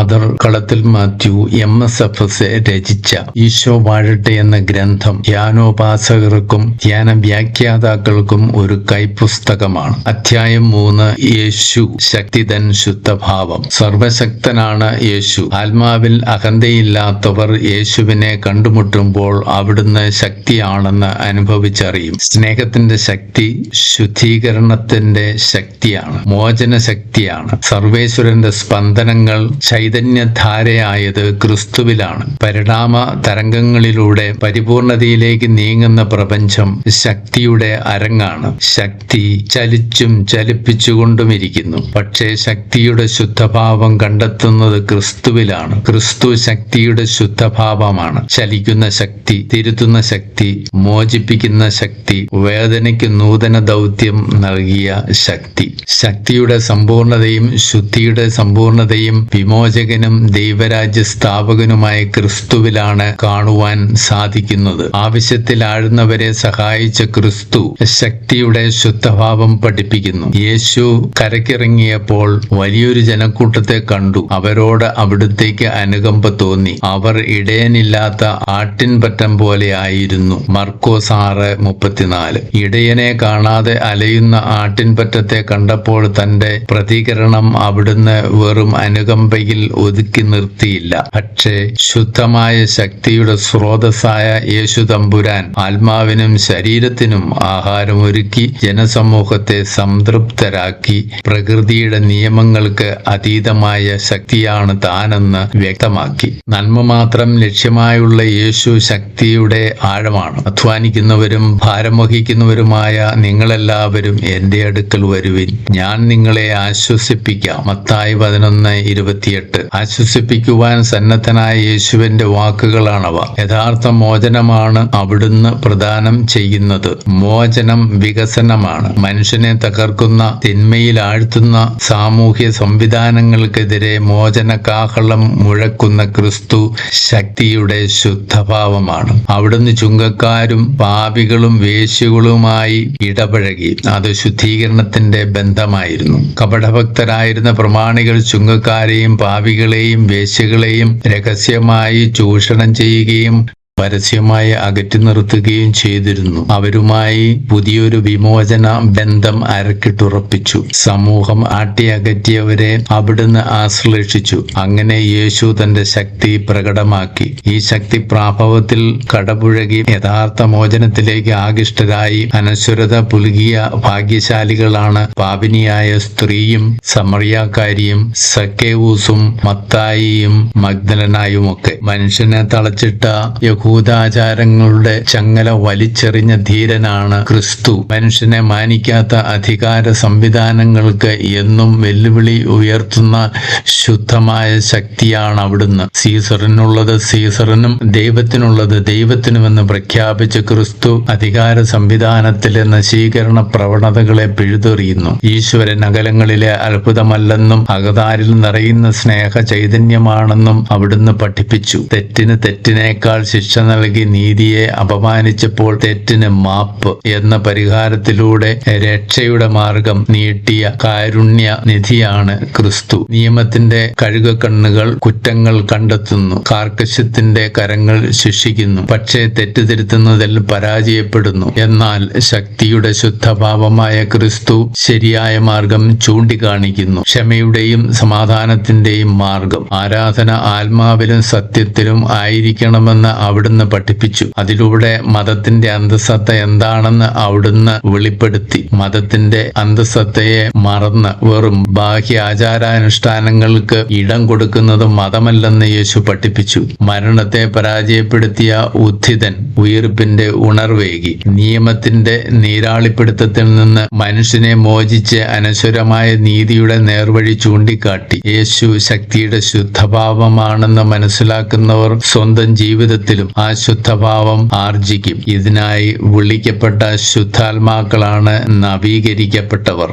Father കളത്തിൽ Mathew MSFS രചിച്ച ഈശോ വാഴട്ടെ എന്ന ഗ്രന്ഥം ധ്യാനോപാസകർക്കും ധ്യാന വ്യാഖ്യാതാക്കൾക്കും ഒരു കൈപ്പുസ്തകമാണ്. അധ്യായം 3. യേശു ശക്തിതൻ ശുദ്ധഭാവം. സർവശക്തനാണ് യേശു. ആത്മാവിൽ അഹന്തയില്ലാത്തവർ യേശുവിനെ കണ്ടുമുട്ടുമ്പോൾ അവിടുന്ന് ശക്തിയാണെന്ന് അനുഭവിച്ചറിയും. സ്നേഹത്തിന്റെ ശക്തി ശുദ്ധീകരണത്തിന്റെ ശക്തിയാണ്, മോചന ശക്തിയാണ്. സർവേശ്വരന്റെ സ്പന്ദനങ്ങൾ ചൈതന്യധാരയായത് ക്രിസ്തുവിലാണ്. പരിണാമ തരംഗങ്ങളിലൂടെ പരിപൂർണതയിലേക്ക് നീങ്ങുന്ന പ്രപഞ്ചം ശക്തിയുടെ അരങ്ങാണ്. ശക്തി ചലിച്ചും ചലിപ്പിച്ചുകൊണ്ടുമിരിക്കുന്നു. പക്ഷേ ശക്തിയുടെ ശുദ്ധഭാവം കണ്ടെത്തുന്നത് ക്രിസ്തുവിലാണ്. ക്രിസ്തു ശക്തിയുടെ ശുദ്ധഭാവമാണ്. ചലിക്കുന്ന ശക്തി, തിരുത്തുന്ന ശക്തി, മോചിപ്പിക്കുന്ന ശക്തി, വേദനയ്ക്ക് നൂതന ദൗത്യം നൽകിയ ശക്തി. ശക്തിയുടെ സമ്പൂർണതയും ശുദ്ധിയുടെ സമ്പൂർണതയും വിമോചകനും ദൈവരാജ്യ സ്ഥാപകനുമായ ക്രിസ്തുവിലാണ് കാണുവാൻ സാധിക്കുന്നത്. ആവശ്യത്തിൽ ആഴുന്നവരെ സഹായിച്ച ക്രിസ്തു ശക്തിയുടെ ശുദ്ധഭാവം പഠിപ്പിക്കുന്നു. യേശു കരക്കിറങ്ങിയപ്പോൾ വലിയൊരു ജനക്കൂട്ടത്തെ കണ്ടു. അവരോട് അവിടുത്തേക്ക് അനുകമ്പ തോന്നി. അവർ ഇടയനില്ലാത്ത ആട്ടിൻപറ്റം പോലെ ആയിരുന്നു. മർക്കോസ് 6:34. ഇടയനെ കാണാതെ അലയുന്ന ആട്ടിൻപറ്റത്തെ കണ്ടപ്പോൾ തന്റെ പ്രതികരണം അവിടുന്ന് വെറും അനുകമ്പയിൽ ഒതുക്കി നിർത്തിയില്ല. പക്ഷേ ശുദ്ധമായ ശക്തിയുടെ സ്രോതസ്സായ യേശു തമ്പുരാൻ ആത്മാവിനും ശരീരത്തിനും ആഹാരമൊരുക്കി ജനസമൂഹത്തെ സംതൃപ്തരാക്കി. പ്രകൃതിയുടെ നിയമങ്ങൾക്ക് അതീതമായ ശക്തിയാണ് താനെന്ന് വ്യക്തമാക്കി. നന്മ മാത്രം ലക്ഷ്യമായുള്ള യേശു ശക്തിയുടെ ആഴമാണ്. അധ്വാനിക്കുന്നവരും ഭാരം വഹിക്കുന്നവരുമായ നിങ്ങളെല്ലാവരും എന്റെ അടുക്കൽ വരുവിൻ, ഞാൻ നിങ്ങളെ ആശ്വസിപ്പിക്കാം. മത്തായി 11:28. ആശ്വസിപ്പിക്കുവാൻ സന്നദ്ധനായ യേശുവിന്റെ വാക്കുകളാണവ. യഥാർത്ഥ മോചനമാണ് അവിടുന്ന് പ്രദാനം ചെയ്യുന്നത്. മോചനം വികസനമാണ്. മനുഷ്യനെ തകർക്കുന്ന, തിന്മയിൽ ആഴ്ത്തുന്ന സാമൂഹ്യ സംവിധാനങ്ങൾക്കെതിരെ മോചന കാഹളം മുഴക്കുന്ന ക്രിസ്തു ശക്തിയുടെ ശുദ്ധഭാവമാണ്. അവിടുന്ന് ചുങ്കക്കാരും പാപികളും വേശ്യകളുമായി ഇടപഴകി. അത് ശുദ്ധീകരണത്തിന്റെ ബന്ധമായിരുന്നു. കപടഭക്തരായിരുന്ന പ്രമാണികൾ ചുങ്കക്കാരെയും പാപികളെയും വേശ്യകളെയും രഹസ്യമായി ചൂഷണം ചെയ്യുകയും പരസ്യമായി അകറ്റി നിർത്തുകയും ചെയ്തിരുന്നു. അവരുമായി പുതിയൊരു വിമോചന ബന്ധം അരക്കിട്ടുറപ്പിച്ചു. സമൂഹം അകറ്റിയവരെ അവിടുന്ന് ആശ്ലേഷിച്ചു. അങ്ങനെ യേശു തന്റെ ശക്തി പ്രകടമാക്കി. ഈ ശക്തി പ്രാഭവത്തിൽ കടപുഴകി യഥാർത്ഥ മോചനത്തിലേക്ക് ആകൃഷ്ടരായി അനശ്വരത പുലുകിയ ഭാഗ്യശാലികളാണ് പാപിനിയായ സ്ത്രീയും സമറിയാക്കാരിയും സക്കേവൂസും മത്തായിയും മഗ്ദലനായുമൊക്കെ. മനുഷ്യനെ തളച്ചിട്ട യഹൂദാചാരങ്ങളുടെ ചങ്ങല വലിച്ചെറിഞ്ഞ ധീരനാണ് ക്രിസ്തു. മനുഷ്യനെ മാനിക്കാത്ത അധികാര സംവിധാനങ്ങൾക്ക് എന്നും വെല്ലുവിളി ഉയർത്തുന്ന ശുദ്ധമായ ശക്തിയാണ് അവിടുന്ന്. സീസറിനുള്ളത് സീസറിനും ദൈവത്തിനുള്ളത് ദൈവത്തിനുമെന്ന് പ്രഖ്യാപിച്ച ക്രിസ്തു അധികാര സംവിധാനത്തിലെ നശീകരണ പ്രവണതകളെ പിഴുതെറിയുന്നു. ഈശ്വരൻ അകലങ്ങളിലെ അത്ഭുതമല്ലെന്നും അകതാരിൽ നിറയുന്ന സ്നേഹ ചൈതന്യമാണെന്നും അവിടുന്ന് പഠിപ്പിച്ചു. തെറ്റിന് തെറ്റിനേക്കാൾ ശിക്ഷ നൽകി നീതിയെ അപമാനിച്ചപ്പോൾ തെറ്റിന് മാപ്പ് എന്ന പരിഹാരത്തിലൂടെ രക്ഷയുടെ മാർഗം നീട്ടിയ കാരുണ്യ നിധിയാണ് ക്രിസ്തു. നിയമത്തിന്റെ കഴുകക്കണ്ണുകൾ കുറ്റങ്ങൾ കണ്ടെത്തുന്നു, കാർക്കശ്യത്തിന്റെ കരങ്ങൾ ശിക്ഷിക്കുന്നു. പക്ഷേ തെറ്റുതിരുത്തുന്നതിൽ പരാജയപ്പെടുന്നു. എന്നാൽ ശക്തിയുടെ ശുദ്ധഭാവമായ ക്രിസ്തു ശരിയായ മാർഗം ചൂണ്ടിക്കാണിക്കുന്നു. ക്ഷമയുടെയും സമാധാനത്തിന്റെയും മാർഗം. ആരാധന ആത്മാവിലും സത്യത്തിലും ആയിരിക്കണമെന്ന് അവിടുന്ന് പഠിപ്പിച്ചു. അതിലൂടെ മതത്തിന്റെ അന്തസ്സത്ത എന്താണെന്ന് അവിടുന്ന് വെളിപ്പെടുത്തി. മതത്തിന്റെ അന്തസ്സത്തയെ മറന്ന് വെറും ബാഹ്യ ആചാരാനുഷ്ഠാനങ്ങൾക്ക് ഇടം കൊടുക്കുന്നത് മതമല്ലെന്ന് യേശു പഠിപ്പിച്ചു. മരണത്തെ പരാജയപ്പെടുത്തിയ ഉത്ഥിതൻ ഉയിർപ്പിന്റെ ഉണർവേകി. നിയമത്തിന്റെ നീരാളിപ്പിടുത്തത്തിൽ നിന്ന് മനുഷ്യനെ മോചിച്ച് അനശ്വരമായ നീതിയുടെ നേർവഴി ചൂണ്ടിക്കാട്ടി. യേശു ശക്തിയുടെ ശുദ്ധഭാവമാണെന്ന് മനസ്സിലാക്കുന്നവർ സ്വന്തം ജീവിതത്തിലും ആ ശുദ്ധഭാവം ആർജിക്കും. ഇതിനായി വിളിക്കപ്പെട്ട ശുദ്ധാത്മാക്കളാണ് നവീകരിക്കപ്പെട്ടവർ.